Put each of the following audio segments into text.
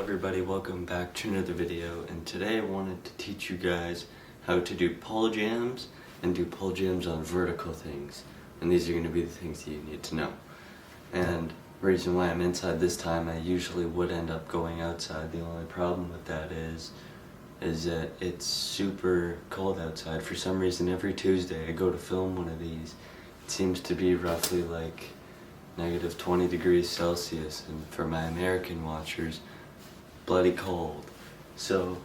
everybody, welcome back to another video, and today I wanted to teach you guys how to do pole jams and do pole jams on vertical things, and these are going to be the things that you need to know. And the reason why I'm inside this time, I usually would end up going outside. The only problem with that is that it's super cold outside. For some reason every Tuesday I go to film one of these, it seems to be roughly like negative 20 degrees Celsius, and for my American watchers, bloody cold. So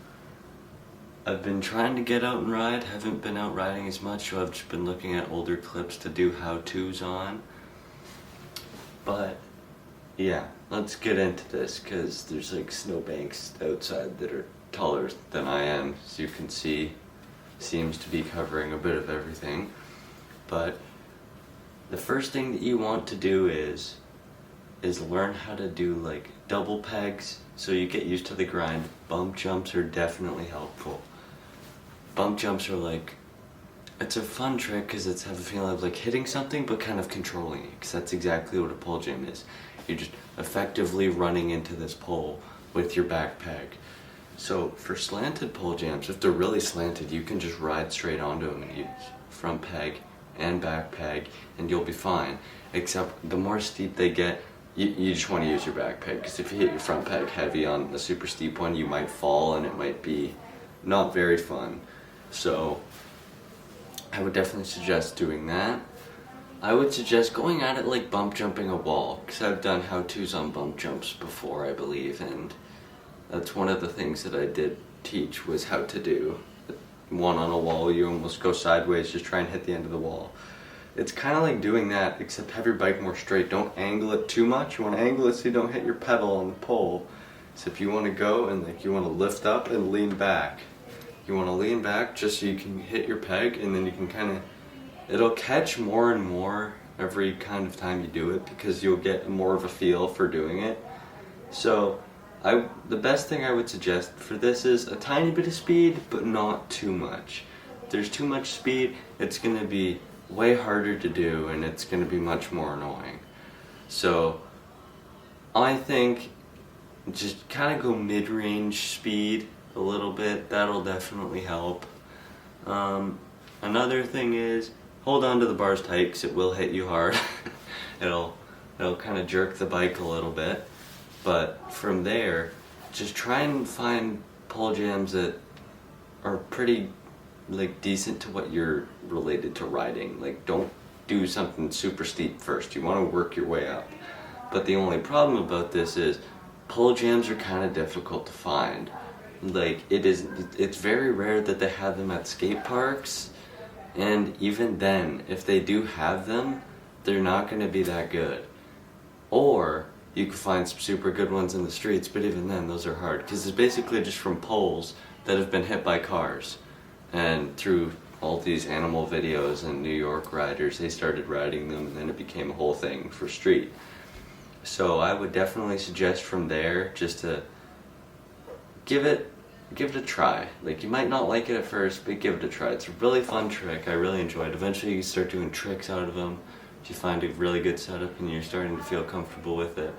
I've been trying to get out and ride, haven't been out riding as much, so I've just been looking at older clips to do how-tos on. But yeah, let's get into this, because there's like snowbanks outside that are taller than I am, as you can see. Seems to be covering a bit of everything. But the first thing that you want to do is learn how to do like double pegs, so you get used to the grind. Bump jumps are definitely helpful. Bump jumps are like, it's a fun trick because it's have a feeling of like hitting something but kind of controlling it, because that's exactly what a pole jam is. You're just effectively running into this pole with your back peg. So for slanted pole jams, if they're really slanted, you can just ride straight onto them and use front peg and back peg and you'll be fine. Except the more steep they get, you just want to use your back peg, because if you hit your front peg heavy on a super steep one, you might fall and it might be not very fun. So I would definitely suggest doing that. I would suggest going at it like bump jumping a wall, because I've done how-tos on bump jumps before, I believe, and that's one of the things that I did teach, was how to do one on a wall. You almost go sideways, just try and hit the end of the wall. It's kind of like doing that, except have your bike more straight. Don't angle it too much. You want to angle it so you don't hit your pedal on the pole. So if you want to go and like you want to lift up and lean back, you want to lean back just so you can hit your peg, and then you can kind of, it'll catch more and more every kind of time you do it, because you'll get more of a feel for doing it. So the best thing I would suggest for this is a tiny bit of speed, but not too much. If there's too much speed, it's going to be way harder to do, and it's going to be much more annoying. So I think just kind of go mid-range speed a little bit. That'll definitely help. Another thing is hold on to the bars tight, because it will hit you hard. it'll kind of jerk the bike a little bit. But from there, just try and find pole jams that are pretty like decent to what you're related to riding. Like, don't do something super steep first. You want to work your way up. But the only problem about this is pole jams are kind of difficult to find. Like, it's very rare that they have them at skate parks, and even then, if they do have them, they're not going to be that good. Or you can find some super good ones in the streets, but even then, those are hard, because it's basically just from poles that have been hit by cars. And through all these animal videos and New York riders, they started riding them, and then it became a whole thing for street. So I would definitely suggest from there just to give it a try. Like, you might not like it at first, but give it a try. It's a really fun trick. I really enjoy it. Eventually you start doing tricks out of them. You find a really good setup and you're starting to feel comfortable with it.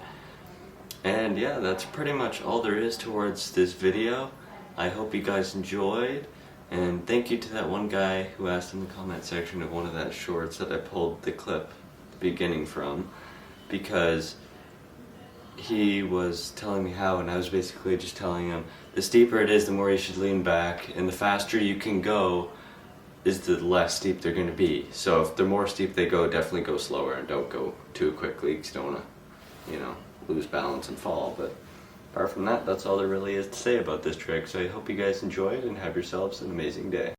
And yeah, that's pretty much all there is towards this video. I hope you guys enjoyed, and thank you to that one guy who asked in the comment section of one of that shorts that I pulled the clip at the beginning from, because he was telling me how, and I was basically just telling him the steeper it is, the more you should lean back, and the faster you can go is the less steep they're going to be. So if the more steep they go, definitely go slower and don't go too quickly, because you don't want to, lose balance and fall. But apart from that, that's all there really is to say about this trick. So I hope you guys enjoyed and have yourselves an amazing day.